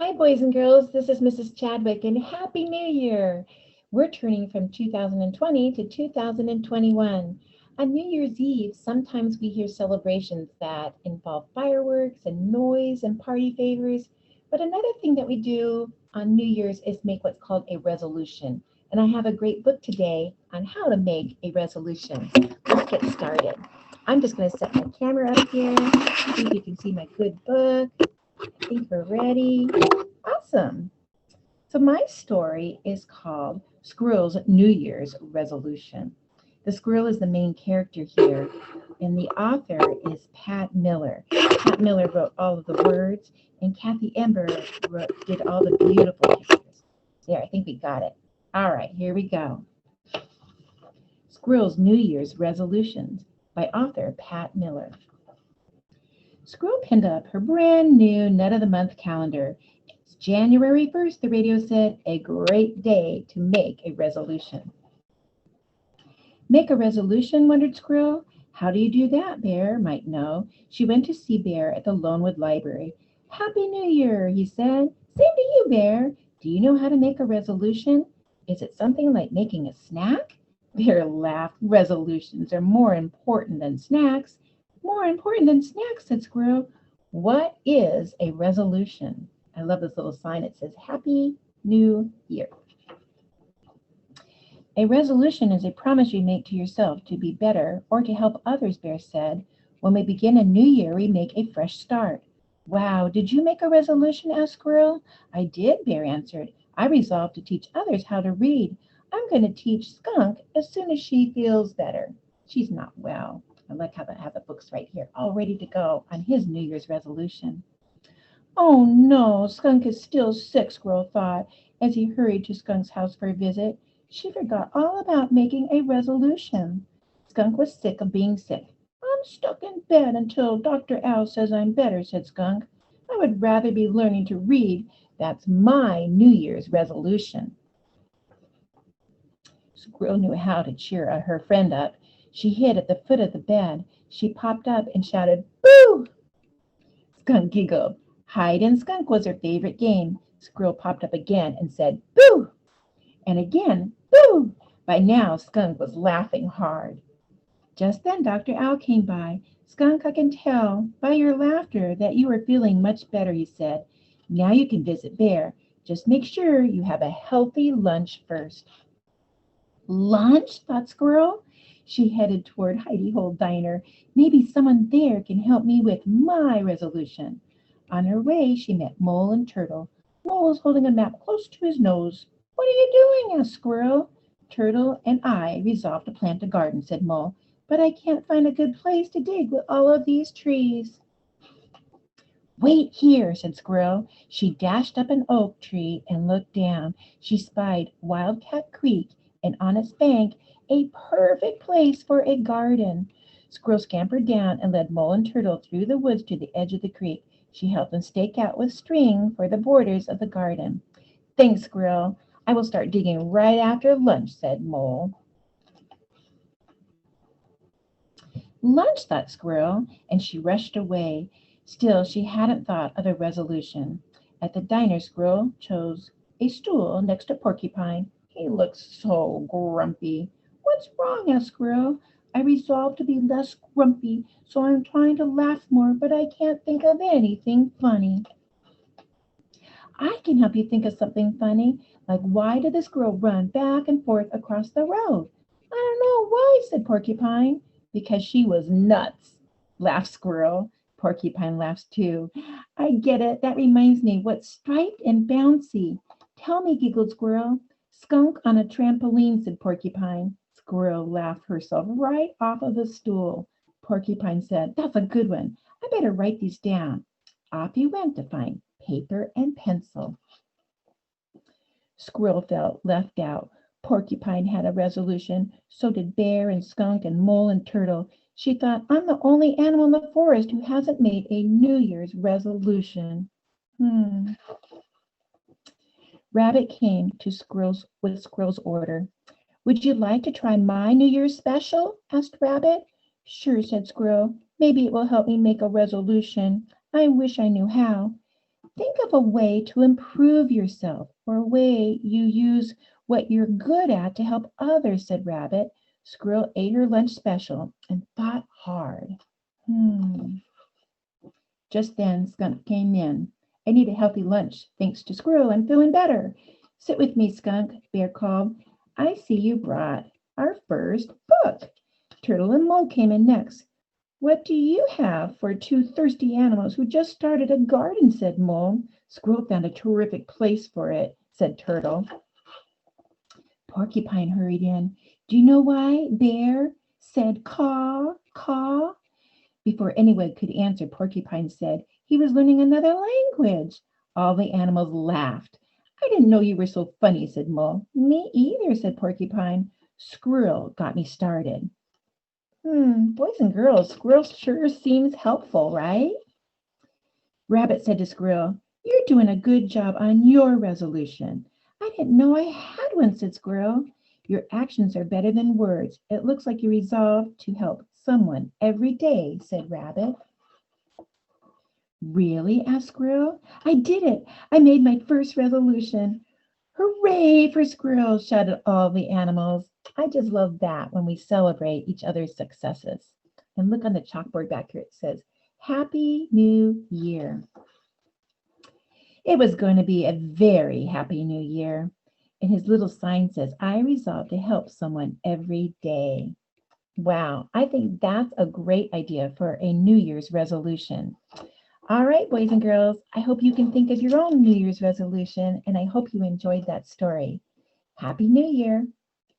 Hi, boys and girls. This is Mrs. Chadwick, and Happy New Year. We're turning from 2020 to 2021. On New Year's Eve, sometimes we hear celebrations that involve fireworks and noise and party favors. But another thing that we do on New Year's is make what's called a resolution. And I have a great book today on how to make a resolution. Let's get started. I'm just going to set my camera up here. See if you can see my good book. I think we're ready. Awesome. So my story is called Squirrel's New Year's Resolution. The squirrel is the main character here, and the author is Pat Miller. Pat Miller wrote all of the words, and Kathy Ember did all the beautiful pictures. There, I think we got it. All right, here we go. Squirrel's New Year's Resolutions by author Pat Miller. Squirrel pinned up her brand new Nut of the Month calendar. It's January 1st, the radio said, a great day to make a resolution. Make a resolution, wondered Squirrel. How do you do that, Bear might know. She went to see Bear at the Lonewood Library. Happy New Year, he said. Same to you, Bear. Do you know how to make a resolution? Is it something like making a snack? Bear laughed. Resolutions are more important than snacks. More important than snacks, said Squirrel. What is a resolution? I love this little sign. It says, Happy New Year. A resolution is a promise you make to yourself to be better or to help others, Bear said. When we begin a new year, we make a fresh start. Wow, did you make a resolution? Asked Squirrel. I did, Bear answered. I resolved to teach others how to read. I'm going to teach Skunk as soon as she feels better. She's not well. I like how I have the books right here, all ready to go on his New Year's resolution. Oh no, Skunk is still sick, Squirrel thought, as he hurried to Skunk's house for a visit. She forgot all about making a resolution. Skunk was sick of being sick. I'm stuck in bed until Dr. Owl says I'm better, said Skunk. I would rather be learning to read. That's my New Year's resolution. Squirrel knew how to cheer her friend up. She hid at the foot of the bed. She popped up and shouted, Boo! Skunk giggled. Hide and skunk was her favorite game. Squirrel popped up again and said, Boo! And again, Boo! By now, Skunk was laughing hard. Just then, Dr. Owl came by. Skunk, I can tell by your laughter that you are feeling much better, he said. Now you can visit Bear. Just make sure you have a healthy lunch first. Lunch? Thought Squirrel. She headed toward Hidey Hole Diner. Maybe someone there can help me with my resolution. On her way, she met Mole and Turtle. Mole was holding a map close to his nose. What are you doing? Asked Squirrel. Turtle and I resolved to plant a garden, said Mole, but I can't find a good place to dig with all of these trees. Wait here, said Squirrel. She dashed up an oak tree and looked down. She spied Wildcat Creek, and on its bank, a perfect place for a garden. Squirrel scampered down and led Mole and Turtle through the woods to the edge of the creek. She helped them stake out with string for the borders of the garden. Thanks, Squirrel. I will start digging right after lunch, said Mole. Lunch, thought Squirrel, and she rushed away. Still, she hadn't thought of a resolution. At the diner, Squirrel chose a stool next to Porcupine. He looked so grumpy. What's wrong? Asked Squirrel. I resolved to be less grumpy, so I'm trying to laugh more, but I can't think of anything funny. I can help you think of something funny, like why did the squirrel run back and forth across the road? I don't know why, said Porcupine. Because she was nuts, laughed Squirrel. Porcupine laughs too. I get it. That reminds me. What's striped and bouncy? Tell me, giggled Squirrel. Skunk on a trampoline, said Porcupine. Squirrel laughed herself right off of the stool. Porcupine said, That's a good one. I better write these down. Off he went to find paper and pencil. Squirrel felt left out. Porcupine had a resolution. So did Bear and Skunk and Mole and Turtle. She thought, I'm the only animal in the forest who hasn't made a New Year's resolution. Rabbit came to with Squirrel's order. Would you like to try my New Year's special? Asked Rabbit. Sure, said Squirrel. Maybe it will help me make a resolution. I wish I knew how. Think of a way to improve yourself or a way you use what you're good at to help others, said Rabbit. Squirrel ate her lunch special and thought hard. Just then, Skunk came in. I need a healthy lunch. Thanks to Squirrel, I'm feeling better. Sit with me, Skunk, Bear called. I see you brought our first book. Turtle and Mole came in next. What do you have for two thirsty animals who just started a garden, said Mole. Squirrel found a terrific place for it, said Turtle. Porcupine hurried in. Do you know why Bear said caw, caw? Before anyone could answer, Porcupine said he was learning another language. All the animals laughed. I didn't know you were so funny, said Mole. Me either, said Porcupine. Squirrel got me started. Boys and girls, Squirrel sure seems helpful, right? Rabbit said to Squirrel, you're doing a good job on your resolution. I didn't know I had one, said Squirrel. Your actions are better than words. It looks like you resolved to help someone every day, said Rabbit. Really? Asked Squirrel. I did it. I made my first resolution. Hooray for Squirrel, shouted all the animals. I just love that when we celebrate each other's successes. And look on the chalkboard back here. It says, Happy New Year. It was going to be a very happy new year. And his little sign says, I resolve to help someone every day. Wow, I think that's a great idea for a New Year's resolution. All right, boys and girls, I hope you can think of your own New Year's resolution, and I hope you enjoyed that story. Happy New Year.